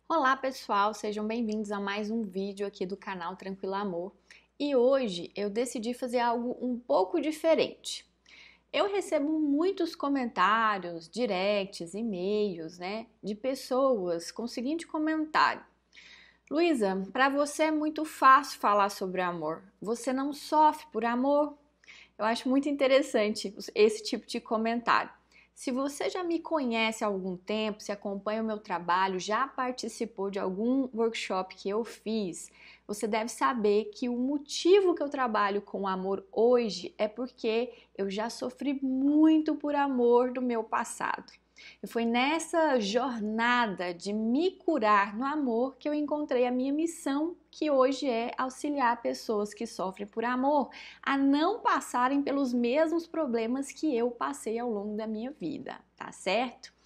Olá pessoal, sejam bem-vindos a mais um vídeo aqui do canal Tranquilo Amor. E hoje eu decidi fazer algo um pouco diferente. Eu recebo muitos comentários, directs, e-mails, de pessoas com o seguinte comentário: Luísa, para você é muito fácil falar sobre amor. Você não sofre por amor? Eu acho muito interessante esse tipo de comentário. Se você já me conhece há algum tempo, se acompanha o meu trabalho, já participou de algum workshop que eu fiz, você deve saber que o motivo que eu trabalho com amor hoje é porque eu já sofri muito por amor do meu passado. E foi nessa jornada de me curar no amor que eu encontrei a minha missão, que hoje é auxiliar pessoas que sofrem por amor a não passarem pelos mesmos problemas que eu passei ao longo da minha vida, tá certo?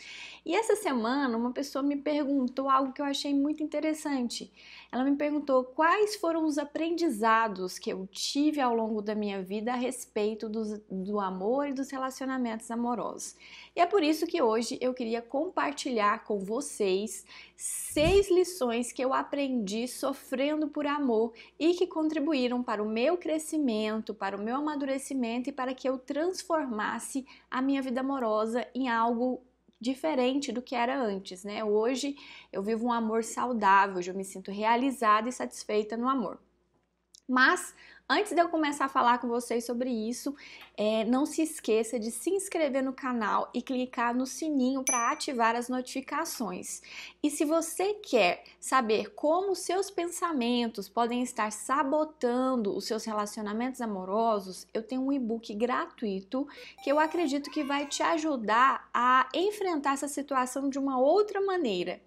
E essa semana uma pessoa me perguntou algo que eu achei muito interessante. Ela me perguntou quais foram os aprendizados que eu tive ao longo da minha vida a respeito do amor e dos relacionamentos amorosos. E é por isso que hoje eu queria compartilhar com vocês 6 lições que eu aprendi sofrendo por amor e que contribuíram para o meu crescimento, para o meu amadurecimento e para que eu transformasse a minha vida amorosa em algo diferente do que era antes, né? Hoje eu vivo um amor saudável, hoje eu me sinto realizada e satisfeita no amor. Mas antes de eu começar a falar com vocês sobre isso, não se esqueça de se inscrever no canal e clicar no sininho para ativar as notificações. E se você quer saber como seus pensamentos podem estar sabotando os seus relacionamentos amorosos, eu tenho um e-book gratuito que eu acredito que vai te ajudar a enfrentar essa situação de uma outra maneira.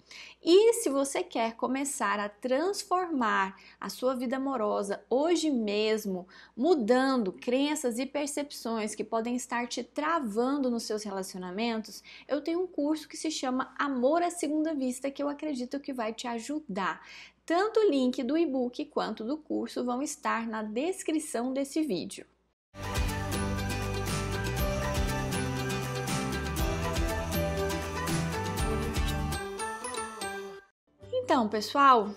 E se você quer começar a transformar a sua vida amorosa hoje mesmo, mudando crenças e percepções que podem estar te travando nos seus relacionamentos, eu tenho um curso que se chama Amor à Segunda Vista, que eu acredito que vai te ajudar. Tanto o link do e-book quanto do curso vão estar na descrição desse vídeo. Então, pessoal,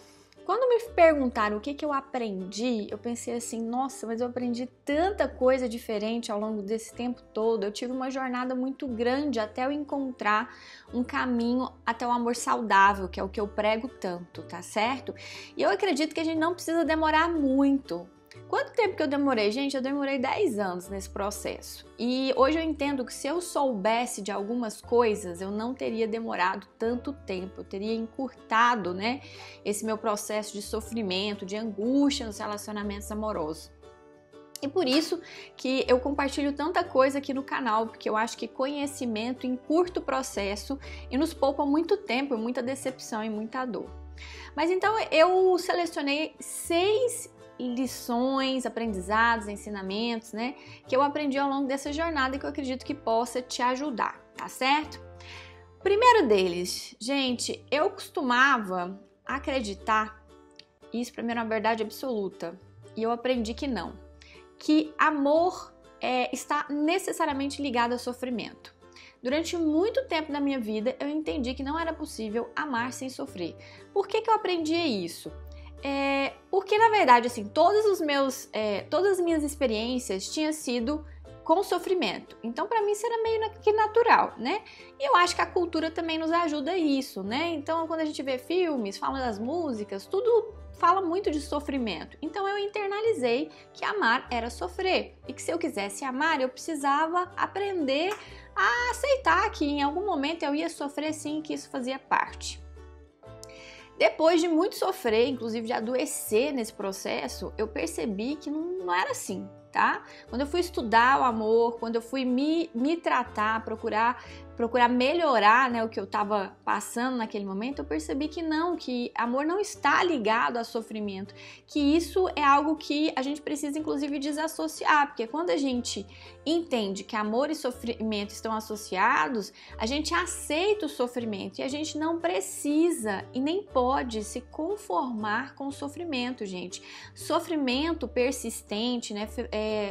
quando me perguntaram o que eu aprendi, eu pensei assim, nossa, mas eu aprendi tanta coisa diferente ao longo desse tempo todo. Eu tive uma jornada muito grande até eu encontrar um caminho até o amor saudável, que é o que eu prego tanto, tá certo? E eu acredito que a gente não precisa demorar muito. Quanto tempo que eu demorei? Gente, eu demorei 10 anos nesse processo. E hoje eu entendo que se eu soubesse de algumas coisas, eu não teria demorado tanto tempo. Eu teria encurtado, esse meu processo de sofrimento, de angústia nos relacionamentos amorosos. E por isso que eu compartilho tanta coisa aqui no canal, porque eu acho que conhecimento encurta o processo e nos poupa muito tempo, muita decepção e muita dor. Mas então eu selecionei 6 lições, aprendizados, ensinamentos, que eu aprendi ao longo dessa jornada e que eu acredito que possa te ajudar, tá certo? Primeiro deles, gente, eu costumava acreditar, isso pra mim era uma verdade absoluta, e eu aprendi que não, que amor está necessariamente ligado a sofrimento. Durante muito tempo da minha vida, eu entendi que não era possível amar sem sofrer. Por que eu aprendi isso? Porque na verdade, assim, todas as minhas experiências tinham sido com sofrimento. Então, para mim, isso era meio que natural, né? E eu acho que a cultura também nos ajuda a isso, né? Então, quando a gente vê filmes, fala das músicas, tudo fala muito de sofrimento. Então, eu internalizei que amar era sofrer. E que se eu quisesse amar, eu precisava aprender a aceitar que em algum momento eu ia sofrer sim, que isso fazia parte. Depois de muito sofrer, inclusive de adoecer nesse processo, eu percebi que não era assim, tá? Quando eu fui estudar o amor, quando eu fui me tratar, procurar melhorar, o que eu estava passando naquele momento, eu percebi que não, que amor não está ligado a sofrimento, que isso é algo que a gente precisa inclusive desassociar, porque quando a gente entende que amor e sofrimento estão associados, a gente aceita o sofrimento e a gente não precisa e nem pode se conformar com o sofrimento, gente. Sofrimento persistente,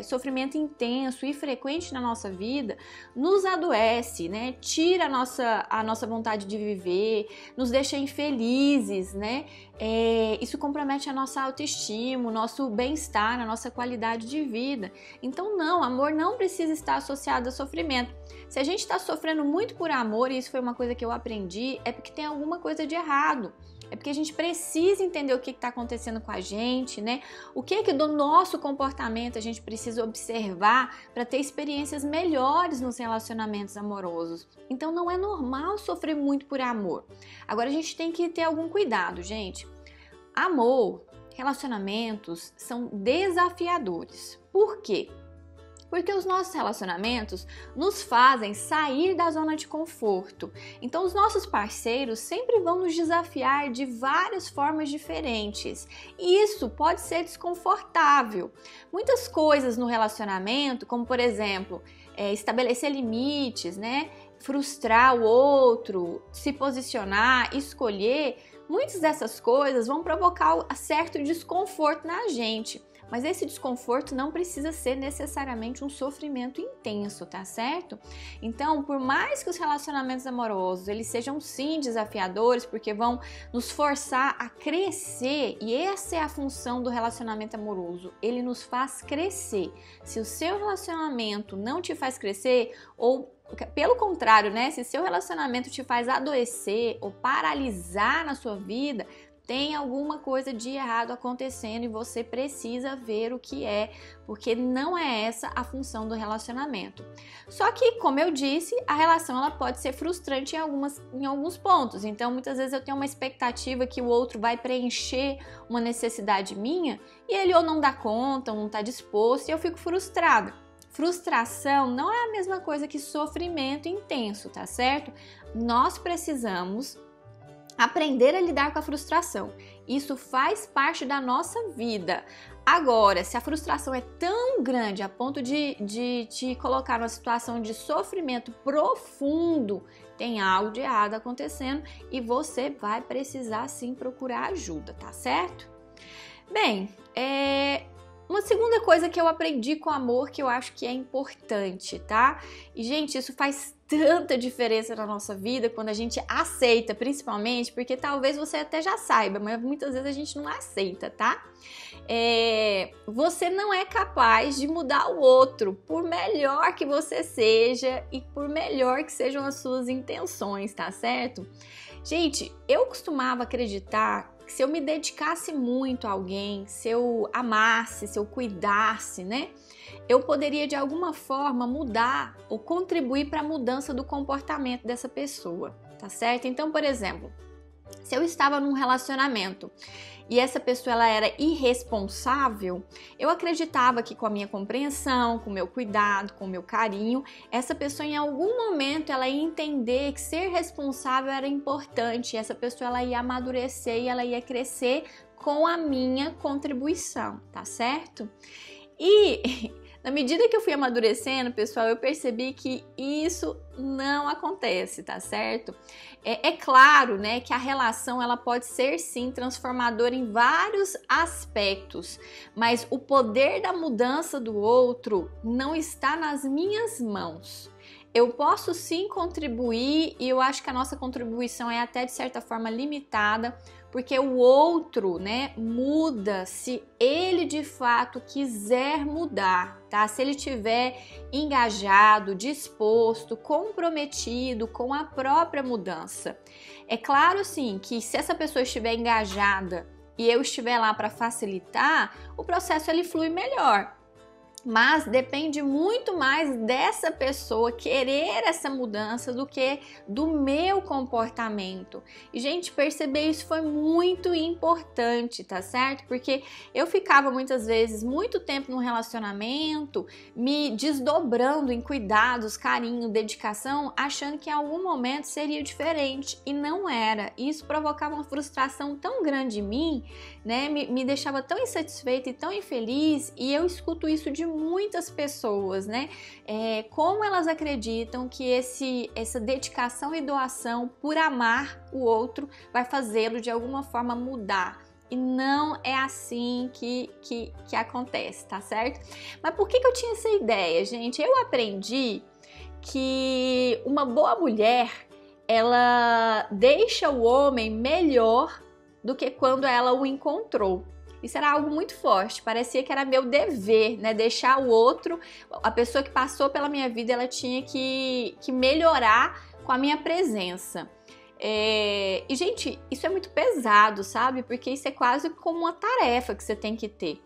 sofrimento intenso e frequente na nossa vida nos adoece, tira a nossa vontade de viver, nos deixa infelizes, né? Isso compromete a nossa autoestima, o nosso bem-estar, a nossa qualidade de vida. Então não, amor não precisa estar associado a sofrimento. Se a gente está sofrendo muito por amor, e isso foi uma coisa que eu aprendi, é porque tem alguma coisa de errado. É porque a gente precisa entender o que está acontecendo com a gente, né? O que do nosso comportamento a gente precisa observar para ter experiências melhores nos relacionamentos amorosos. Então não é normal sofrer muito por amor. Agora a gente tem que ter algum cuidado, gente. Amor, relacionamentos são desafiadores. Por quê? Porque os nossos relacionamentos nos fazem sair da zona de conforto. Então, os nossos parceiros sempre vão nos desafiar de várias formas diferentes. E isso pode ser desconfortável. Muitas coisas no relacionamento, como por exemplo, estabelecer limites, né? Frustrar o outro, se posicionar, escolher, muitas dessas coisas vão provocar certo desconforto na gente. Mas esse desconforto não precisa ser necessariamente um sofrimento intenso, tá certo? Então, por mais que os relacionamentos amorosos eles sejam sim desafiadores, porque vão nos forçar a crescer, e essa é a função do relacionamento amoroso, ele nos faz crescer. Se o seu relacionamento não te faz crescer, ou pelo contrário, né? Se seu relacionamento te faz adoecer ou paralisar na sua vida, tem alguma coisa de errado acontecendo e você precisa ver o que é, porque não é essa a função do relacionamento. Só que, como eu disse, a relação ela pode ser frustrante em alguns pontos. Então, muitas vezes eu tenho uma expectativa que o outro vai preencher uma necessidade minha e ele ou não dá conta, ou não está disposto e eu fico frustrada. Frustração não é a mesma coisa que sofrimento intenso, tá certo? Nós precisamos aprender a lidar com a frustração. Isso faz parte da nossa vida. Agora, se a frustração é tão grande a ponto de te colocar numa situação de sofrimento profundo, tem algo de errado acontecendo e você vai precisar sim procurar ajuda, tá certo? Bem, uma segunda coisa que eu aprendi com amor que eu acho que é importante, tá? E, gente, isso faz tanta diferença na nossa vida quando a gente aceita, principalmente, porque talvez você até já saiba, mas muitas vezes a gente não aceita, tá? Você não é capaz de mudar o outro, por melhor que você seja e por melhor que sejam as suas intenções, tá certo? Gente, eu costumava acreditar que se eu me dedicasse muito a alguém, se eu amasse, se eu cuidasse, né? Eu poderia de alguma forma mudar ou contribuir para a mudança do comportamento dessa pessoa, tá certo? Então, por exemplo, se eu estava num relacionamento e essa pessoa ela era irresponsável, eu acreditava que com a minha compreensão, com o meu cuidado, com o meu carinho, essa pessoa em algum momento ela ia entender que ser responsável era importante, essa pessoa ela ia amadurecer e ela ia crescer com a minha contribuição, tá certo? E na medida que eu fui amadurecendo, pessoal, eu percebi que isso não acontece, tá certo? É claro, né, que a relação ela pode ser sim transformadora em vários aspectos, mas o poder da mudança do outro não está nas minhas mãos. Eu posso sim contribuir e eu acho que a nossa contribuição é até de certa forma limitada, porque o outro, né, muda se ele de fato quiser mudar, tá? Se ele estiver engajado, disposto, comprometido com a própria mudança. É claro, sim, que se essa pessoa estiver engajada e eu estiver lá para facilitar, o processo ele flui melhor. Mas depende muito mais dessa pessoa querer essa mudança do que do meu comportamento. E, gente, perceber isso foi muito importante, tá certo? Porque eu ficava muitas vezes muito tempo num relacionamento, me desdobrando em cuidados, carinho, dedicação, achando que em algum momento seria diferente e não era. Isso provocava uma frustração tão grande em mim, né? Me deixava tão insatisfeita e tão infeliz, e eu escuto isso de muitas pessoas, né? Como elas acreditam que essa dedicação e doação por amar o outro vai fazê-lo de alguma forma mudar. E não é assim que acontece, tá certo? Mas por que eu tinha essa ideia, gente? Eu aprendi que uma boa mulher, ela deixa o homem melhor do que quando ela o encontrou. Isso era algo muito forte, parecia que era meu dever, né? Deixar o outro, a pessoa que passou pela minha vida, ela tinha que melhorar com a minha presença. E, gente, isso é muito pesado, sabe? Porque isso é quase como uma tarefa que você tem que ter.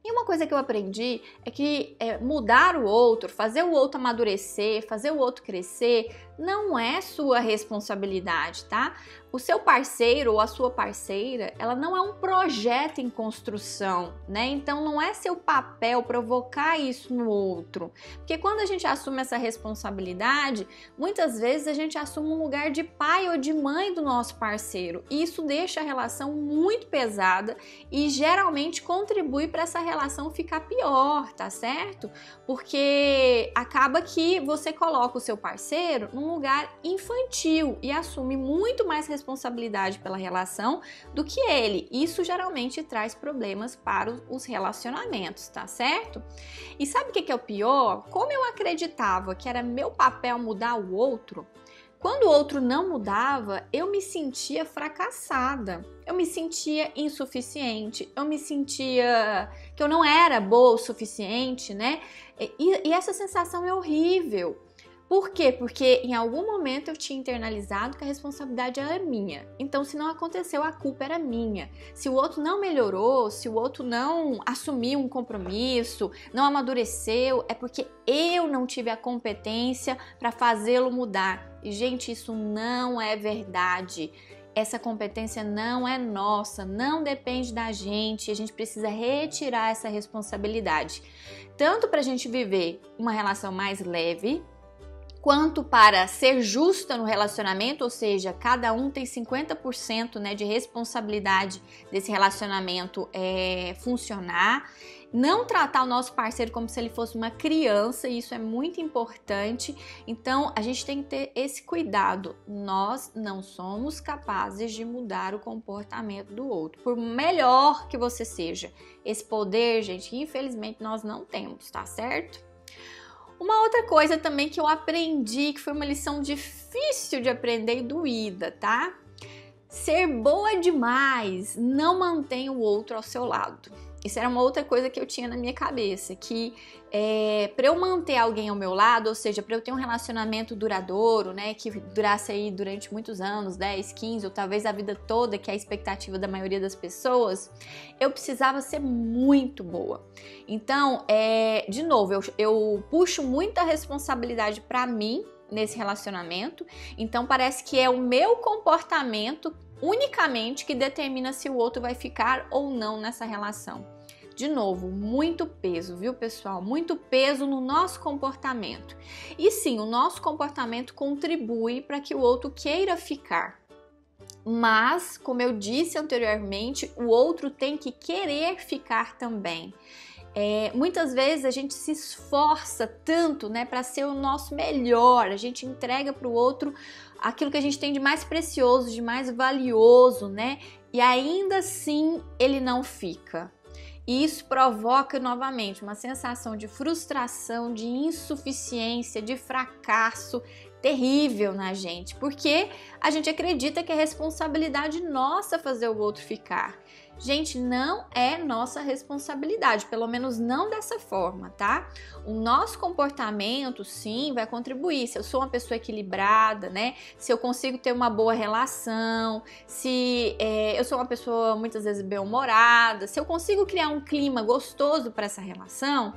E uma coisa que eu aprendi é que mudar o outro, fazer o outro amadurecer, fazer o outro crescer, não é sua responsabilidade, tá? O seu parceiro ou a sua parceira, ela não é um projeto em construção, né? Então não é seu papel provocar isso no outro. Porque quando a gente assume essa responsabilidade, muitas vezes a gente assume um lugar de pai ou de mãe do nosso parceiro. E isso deixa a relação muito pesada e geralmente contribui para essa relação ficar pior, tá certo? Porque acaba que você coloca o seu parceiro num lugar infantil e assume muito mais responsabilidade pela relação do que ele. Isso geralmente traz problemas para os relacionamentos, tá certo? E sabe o que é o pior? Como eu acreditava que era meu papel mudar o outro, quando o outro não mudava, eu me sentia fracassada, eu me sentia insuficiente, eu me sentia que eu não era boa o suficiente, né? E essa sensação é horrível. Por quê? Porque em algum momento eu tinha internalizado que a responsabilidade era minha. Então, se não aconteceu, a culpa era minha. Se o outro não melhorou, se o outro não assumiu um compromisso, não amadureceu, é porque eu não tive a competência para fazê-lo mudar. E, gente, isso não é verdade. Essa competência não é nossa, não depende da gente. A gente precisa retirar essa responsabilidade. Tanto para a gente viver uma relação mais leve, quanto para ser justa no relacionamento, ou seja, cada um tem 50%, né, de responsabilidade desse relacionamento funcionar. Não tratar o nosso parceiro como se ele fosse uma criança, isso é muito importante. Então, a gente tem que ter esse cuidado. Nós não somos capazes de mudar o comportamento do outro, por melhor que você seja. Esse poder, gente, infelizmente nós não temos, tá certo? Uma outra coisa também que eu aprendi, que foi uma lição difícil de aprender e doída, tá? Ser boa demais não mantém o outro ao seu lado. Isso era uma outra coisa que eu tinha na minha cabeça, que para eu manter alguém ao meu lado, ou seja, para eu ter um relacionamento duradouro, né, que durasse aí durante muitos anos, 10, 15 ou talvez a vida toda, que é a expectativa da maioria das pessoas, eu precisava ser muito boa. Então, de novo, eu puxo muita responsabilidade para mim nesse relacionamento, então parece que é o meu comportamento unicamente que determina se o outro vai ficar ou não nessa relação. De novo, muito peso, viu, pessoal? Muito peso no nosso comportamento. E sim, o nosso comportamento contribui para que o outro queira ficar. Mas, como eu disse anteriormente, o outro tem que querer ficar também. Muitas vezes a gente se esforça tanto, né, para ser o nosso melhor, a gente entrega para o outro aquilo que a gente tem de mais precioso, de mais valioso, né, e ainda assim ele não fica. E isso provoca novamente uma sensação de frustração, de insuficiência, de fracasso terrível na gente, porque a gente acredita que é responsabilidade nossa fazer o outro ficar. Gente, não é nossa responsabilidade, pelo menos não dessa forma, tá? O nosso comportamento, sim, vai contribuir. Se eu sou uma pessoa equilibrada, né? Se eu consigo ter uma boa relação, se eu sou uma pessoa muitas vezes bem-humorada, se eu consigo criar um clima gostoso para essa relação,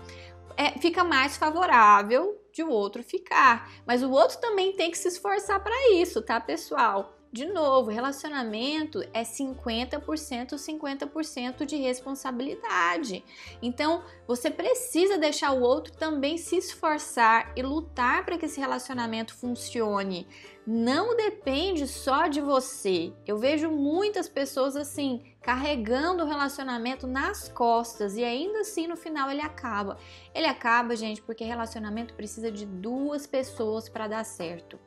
fica mais favorável de o outro ficar. Mas o outro também tem que se esforçar para isso, tá, pessoal? De novo, relacionamento é 50% de responsabilidade. Então, você precisa deixar o outro também se esforçar e lutar para que esse relacionamento funcione. Não depende só de você. Eu vejo muitas pessoas assim, carregando o relacionamento nas costas e ainda assim no final ele acaba. Ele acaba, gente, porque relacionamento precisa de duas pessoas para dar certo.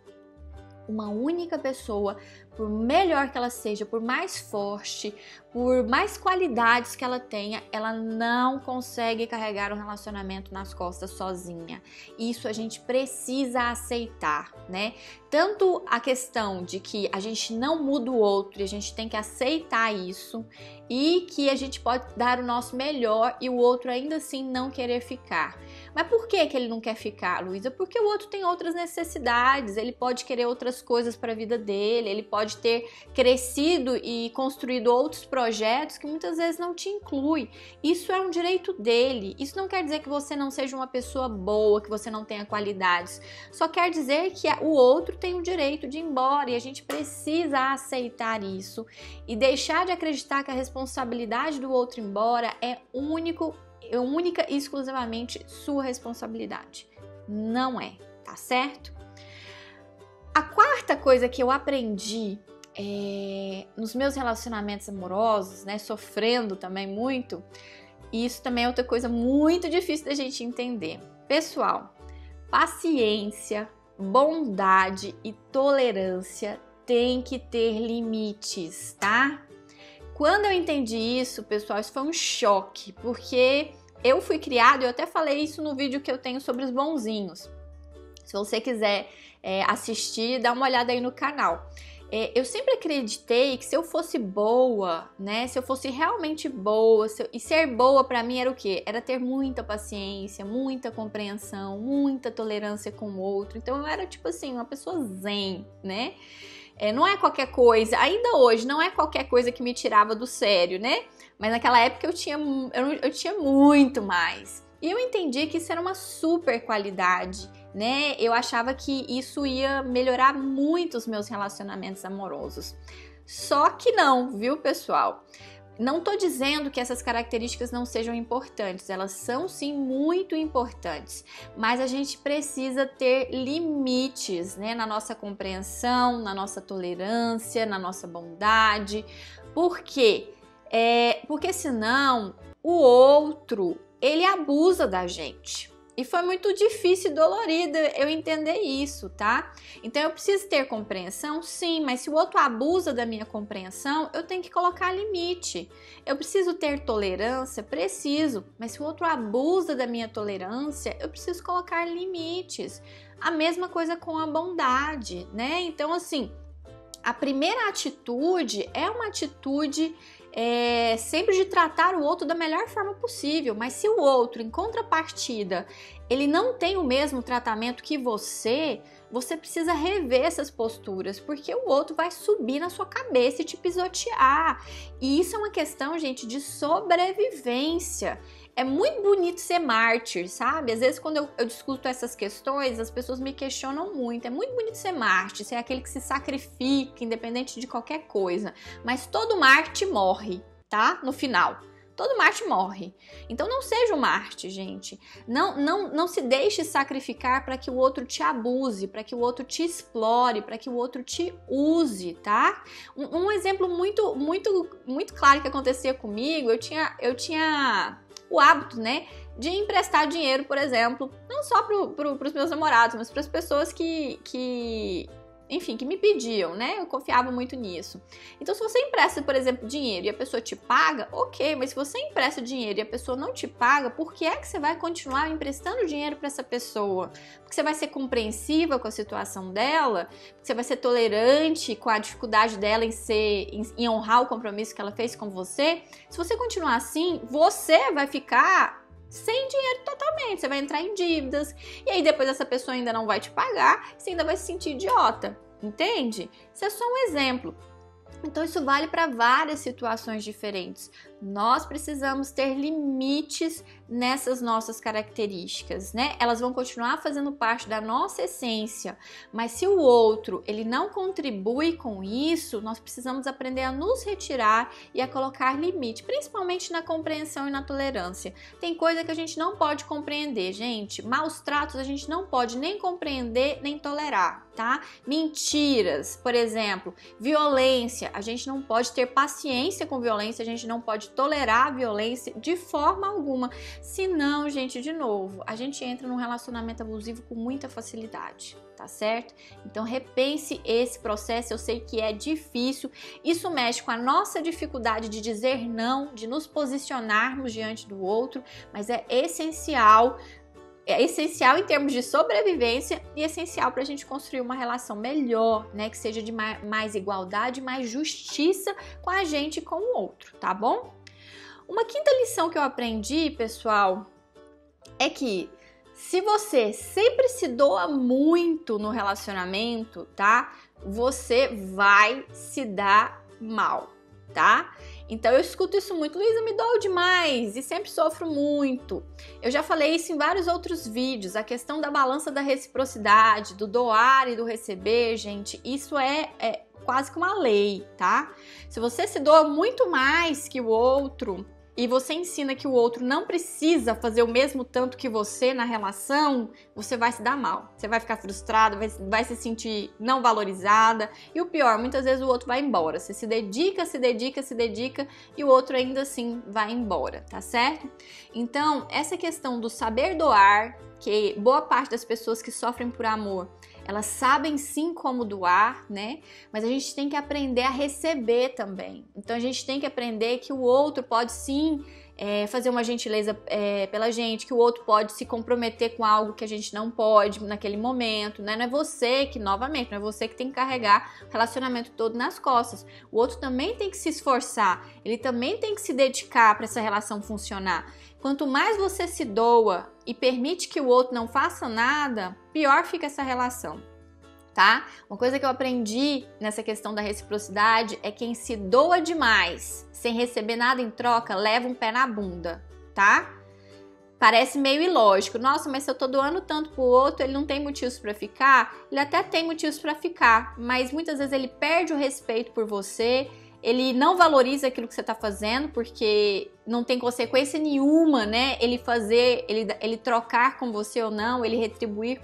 Uma única pessoa, por melhor que ela seja, por mais forte, por mais qualidades que ela tenha, ela não consegue carregar um relacionamento nas costas sozinha. Isso a gente precisa aceitar, né? Tanto a questão de que a gente não muda o outro e a gente tem que aceitar isso, e que a gente pode dar o nosso melhor e o outro ainda assim não querer ficar. Mas por que ele não quer ficar, Luísa? Porque o outro tem outras necessidades, ele pode querer outras coisas para a vida dele, ele pode ter crescido e construído outros projetos que muitas vezes não te inclui. Isso é um direito dele. Isso não quer dizer que você não seja uma pessoa boa, que você não tenha qualidades. Só quer dizer que o outro tem o direito de ir embora e a gente precisa aceitar isso e deixar de acreditar que a responsabilidade do outro ir embora é única e exclusivamente sua responsabilidade. Não é, tá certo? A quarta coisa que eu aprendi nos meus relacionamentos amorosos, né, sofrendo também muito, e isso também é outra coisa muito difícil da gente entender. Pessoal, paciência, bondade e tolerância tem que ter limites, tá? Quando eu entendi isso, pessoal, isso foi um choque, porque eu fui criada, eu até falei isso no vídeo que eu tenho sobre os bonzinhos. Se você quiser assistir, dá uma olhada aí no canal. Eu sempre acreditei que se eu fosse boa, né, se eu fosse realmente boa, e ser boa pra mim era o quê? Era ter muita paciência, muita compreensão, muita tolerância com o outro. Então eu era tipo assim, uma pessoa zen, né? Não é qualquer coisa, ainda hoje, não é qualquer coisa que me tirava do sério, né? Mas naquela época eu tinha muito mais. E eu entendi que isso era uma super qualidade, né? Eu achava que isso ia melhorar muito os meus relacionamentos amorosos. Só que não, viu, pessoal? Não tô dizendo que essas características não sejam importantes, elas são sim muito importantes, mas a gente precisa ter limites, né, na nossa compreensão, na nossa tolerância, na nossa bondade. Por quê? Porque senão o outro, ele abusa da gente. E foi muito difícil e dolorido eu entender isso, tá? Então eu preciso ter compreensão, sim, mas se o outro abusa da minha compreensão, eu tenho que colocar limite. Eu preciso ter tolerância? Preciso, mas se o outro abusa da minha tolerância, eu preciso colocar limites. A mesma coisa com a bondade, né? Então, assim, a primeira atitude é uma atitude sempre de tratar o outro da melhor forma possível, mas se o outro, em contrapartida, ele não tem o mesmo tratamento que você precisa rever essas posturas, porque o outro vai subir na sua cabeça e te pisotear. E isso é uma questão, gente, de sobrevivência. É muito bonito ser mártir, sabe? Às vezes quando eu discuto essas questões, as pessoas me questionam muito. É muito bonito ser mártir, ser aquele que se sacrifica, independente de qualquer coisa. Mas todo mártir morre, tá? No final. Todo mártir morre. Então não seja um mártir, gente. Não se deixe sacrificar para que o outro te abuse, para que o outro te explore, para que o outro te use, tá? Um exemplo muito claro que acontecia comigo, eu tinha o hábito, né, de emprestar dinheiro, por exemplo, não só pros meus namorados, mas para as pessoas que me pediam, né? Eu confiava muito nisso. Então, se você empresta, por exemplo, dinheiro e a pessoa te paga, ok, mas se você empresta dinheiro e a pessoa não te paga, por que é que você vai continuar emprestando dinheiro para essa pessoa? Porque você vai ser compreensiva com a situação dela, porque você vai ser tolerante com a dificuldade dela em honrar o compromisso que ela fez com você. Se você continuar assim, você vai ficar sem dinheiro totalmente, você vai entrar em dívidas e aí depois essa pessoa ainda não vai te pagar, você ainda vai se sentir idiota, entende? Isso é só um exemplo. Então isso vale para várias situações diferentes. Nós precisamos ter limites nessas nossas características, né? Elas vão continuar fazendo parte da nossa essência, mas se o outro ele não contribui com isso, nós precisamos aprender a nos retirar e a colocar limite, principalmente na compreensão e na tolerância. Tem coisa que a gente não pode compreender, gente. Maus tratos a gente não pode nem compreender nem tolerar, tá? Mentiras, por exemplo, violência, a gente não pode ter paciência com violência, a gente não pode tolerar a violência de forma alguma. Senão, gente, de novo, a gente entra num relacionamento abusivo com muita facilidade, tá certo? Então repense esse processo, eu sei que é difícil, isso mexe com a nossa dificuldade de dizer não, de nos posicionarmos diante do outro, mas é essencial em termos de sobrevivência e essencial para a gente construir uma relação melhor, né? Que seja de mais igualdade, mais justiça com a gente e com o outro, tá bom? Uma quinta lição que eu aprendi, pessoal, é que se você sempre se doa muito no relacionamento, tá? Você vai se dar mal, tá? Então eu escuto isso muito, Luísa, me dou demais e sempre sofro muito. Eu já falei isso em vários outros vídeos, a questão da balança da reciprocidade, do doar e do receber, gente, isso é quase que uma lei, tá? Se você se doa muito mais que o outro e você ensina que o outro não precisa fazer o mesmo tanto que você na relação, você vai se dar mal. Você vai ficar frustrada, vai se sentir não valorizada. E o pior, muitas vezes o outro vai embora. Você se dedica e o outro ainda assim vai embora, tá certo? Então, essa questão do saber doar, que boa parte das pessoas que sofrem por amor, elas sabem sim como doar, né? Mas a gente tem que aprender a receber também. Então a gente tem que aprender que o outro pode sim fazer uma gentileza pela gente, que o outro pode se comprometer com algo que a gente não pode naquele momento, né? Não é você que, novamente, não é você que tem que carregar o relacionamento todo nas costas. O outro também tem que se esforçar, ele também tem que se dedicar para essa relação funcionar. Quanto mais você se doa e permite que o outro não faça nada, pior fica essa relação, tá? Uma coisa que eu aprendi nessa questão da reciprocidade é quem se doa demais, sem receber nada em troca, leva um pé na bunda, tá? Parece meio ilógico. Nossa, mas se eu tô doando tanto pro outro, ele não tem motivos pra ficar? Ele até tem motivos pra ficar, mas muitas vezes ele perde o respeito por você, ele não valoriza aquilo que você tá fazendo, porque não tem consequência nenhuma, né? Ele trocar com você ou não, ele retribuir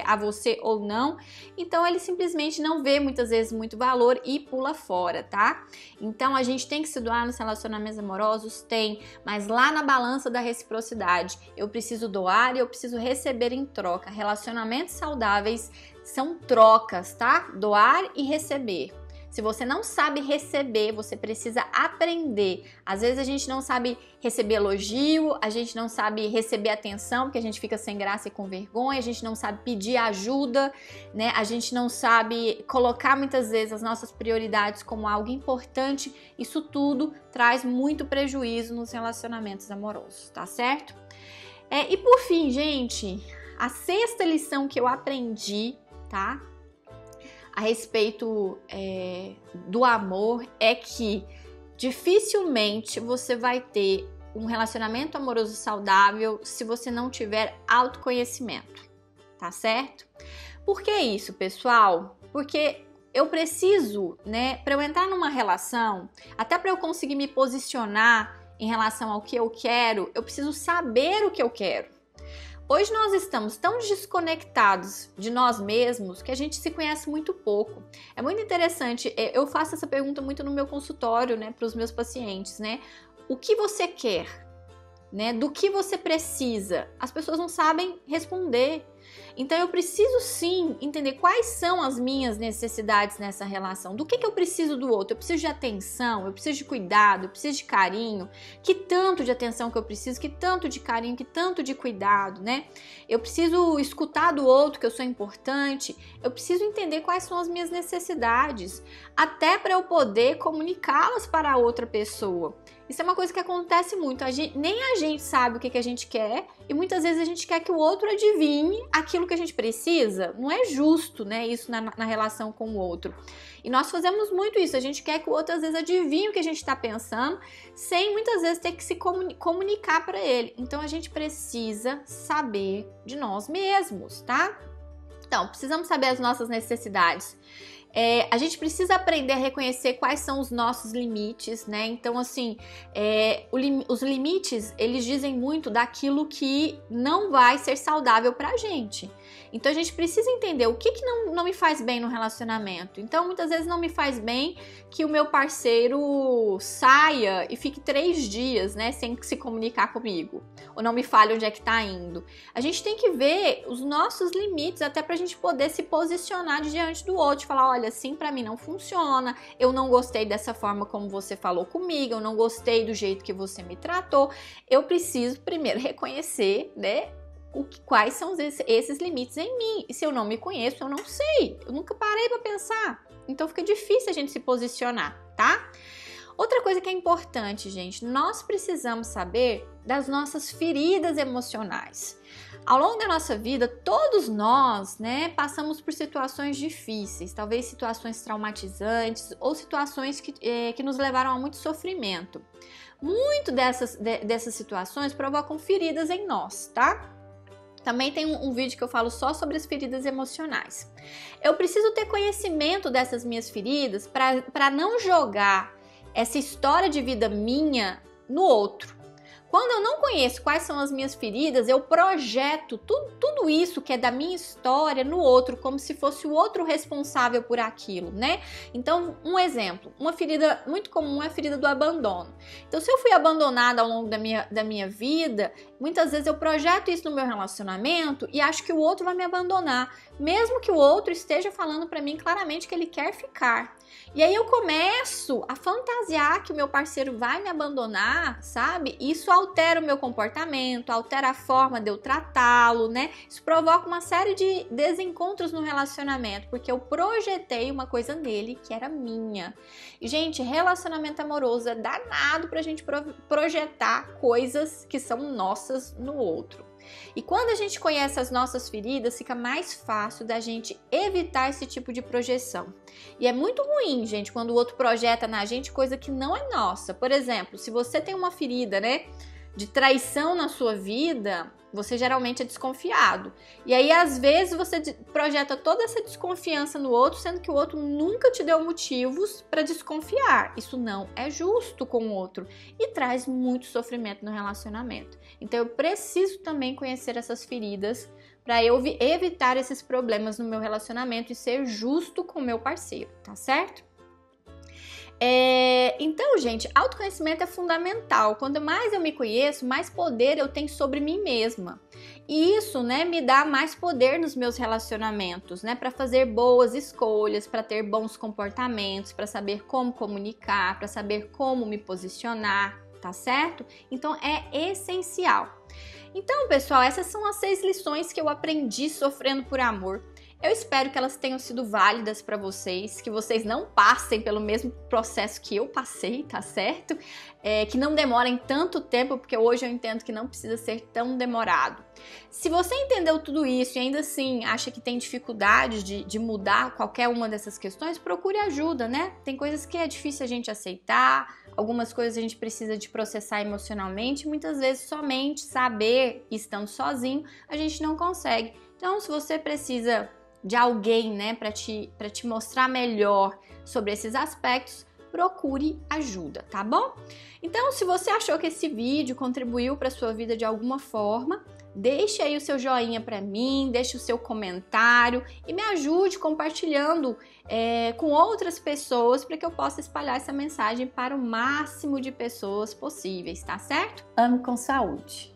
a você ou não. Então ele simplesmente não vê muitas vezes muito valor e pula fora, tá? Então a gente tem que se doar nos relacionamentos amorosos? Tem, mas lá na balança da reciprocidade, eu preciso doar e eu preciso receber em troca. Relacionamentos saudáveis são trocas, tá? Doar e receber. Se você não sabe receber, você precisa aprender. Às vezes a gente não sabe receber elogio, a gente não sabe receber atenção, porque a gente fica sem graça e com vergonha, a gente não sabe pedir ajuda, né? A gente não sabe colocar muitas vezes as nossas prioridades como algo importante. Isso tudo traz muito prejuízo nos relacionamentos amorosos, tá certo? E por fim, gente, a sexta lição que eu aprendi, tá? A respeito do amor é que dificilmente você vai ter um relacionamento amoroso saudável se você não tiver autoconhecimento, tá certo? Por que isso, pessoal? Porque eu preciso, né, para eu entrar numa relação, até para eu conseguir me posicionar em relação ao que eu quero, eu preciso saber o que eu quero. Hoje nós estamos tão desconectados de nós mesmos que a gente se conhece muito pouco. É muito interessante, eu faço essa pergunta muito no meu consultório, né, para os meus pacientes, né? O que você quer? Né? Do que você precisa? As pessoas não sabem responder. Então eu preciso sim entender quais são as minhas necessidades nessa relação. Do que eu preciso do outro? Eu preciso de atenção, eu preciso de cuidado, eu preciso de carinho. Que tanto de atenção que eu preciso, que tanto de carinho, que tanto de cuidado, né? Eu preciso escutar do outro que eu sou importante. Eu preciso entender quais são as minhas necessidades, até para eu poder comunicá-las para a outra pessoa. Isso é uma coisa que acontece muito, nem a gente sabe o que a gente quer e muitas vezes a gente quer que o outro adivinhe aquilo que a gente precisa. Não é justo, né, isso na relação com o outro. E nós fazemos muito isso, a gente quer que o outro às vezes adivinhe o que a gente está pensando, sem muitas vezes ter que se comunicar para ele. Então a gente precisa saber de nós mesmos, tá? Então, precisamos saber as nossas necessidades. A gente precisa aprender a reconhecer quais são os nossos limites, né? Então, assim, os limites, eles dizem muito daquilo que não vai ser saudável pra gente. Então a gente precisa entender o que não me faz bem no relacionamento. Então muitas vezes não me faz bem que o meu parceiro saia e fique 3 dias, né, sem se comunicar comigo, ou não me fale onde é que tá indo. A gente tem que ver os nossos limites até pra gente poder se posicionar diante do outro, falar, olha, assim pra mim não funciona, eu não gostei dessa forma como você falou comigo, eu não gostei do jeito que você me tratou. Eu preciso primeiro reconhecer, né, quais são esses limites em mim. E se eu não me conheço, eu não sei. Eu nunca parei para pensar. Então fica difícil a gente se posicionar, tá? Outra coisa que é importante, gente, nós precisamos saber das nossas feridas emocionais. Ao longo da nossa vida, todos nós, né, passamos por situações difíceis, talvez situações traumatizantes ou situações que nos levaram a muito sofrimento. Muito dessas situações provocam feridas em nós, tá? Também tem um vídeo que eu falo só sobre as feridas emocionais. Eu preciso ter conhecimento dessas minhas feridas para não jogar essa história de vida minha no outro. Quando eu não conheço quais são as minhas feridas, eu projeto tudo isso que é da minha história no outro, como se fosse o outro responsável por aquilo, né? Então, um exemplo, uma ferida muito comum é a ferida do abandono. Então, se eu fui abandonada ao longo da minha vida, muitas vezes eu projeto isso no meu relacionamento e acho que o outro vai me abandonar, mesmo que o outro esteja falando para mim claramente que ele quer ficar. E aí eu começo a fantasiar que o meu parceiro vai me abandonar, sabe? Isso altera o meu comportamento, altera a forma de eu tratá-lo, né? Isso provoca uma série de desencontros no relacionamento, porque eu projetei uma coisa nele que era minha. E, gente, relacionamento amoroso é danado pra gente projetar coisas que são nossas no outro. E quando a gente conhece as nossas feridas, fica mais fácil da gente evitar esse tipo de projeção. E é muito ruim, gente, quando o outro projeta na gente coisa que não é nossa. Por exemplo, se você tem uma ferida, né, de traição na sua vida, você geralmente é desconfiado. E aí, às vezes, você projeta toda essa desconfiança no outro, sendo que o outro nunca te deu motivos para desconfiar. Isso não é justo com o outro e traz muito sofrimento no relacionamento. Então, eu preciso também conhecer essas feridas para eu evitar esses problemas no meu relacionamento e ser justo com o meu parceiro, tá certo? Então, gente, autoconhecimento é fundamental. Quanto mais eu me conheço, mais poder eu tenho sobre mim mesma. E isso, né, me dá mais poder nos meus relacionamentos, né, para fazer boas escolhas, para ter bons comportamentos, para saber como comunicar, para saber como me posicionar, tá certo? Então, é essencial. Então, pessoal, essas são as 6 lições que eu aprendi sofrendo por amor. Eu espero que elas tenham sido válidas para vocês, que vocês não passem pelo mesmo processo que eu passei, tá certo? Que não demorem tanto tempo, porque hoje eu entendo que não precisa ser tão demorado. Se você entendeu tudo isso e ainda assim acha que tem dificuldade de mudar qualquer uma dessas questões, procure ajuda, né? Tem coisas que é difícil a gente aceitar, algumas coisas a gente precisa de processar emocionalmente, muitas vezes somente saber, estando sozinho, a gente não consegue. Então, se você precisa de alguém, né, para te mostrar melhor sobre esses aspectos, procure ajuda, tá bom? Então, se você achou que esse vídeo contribuiu para sua vida de alguma forma, deixe aí o seu joinha para mim, deixe o seu comentário e me ajude compartilhando com outras pessoas para que eu possa espalhar essa mensagem para o máximo de pessoas possíveis, tá certo? Ame com saúde!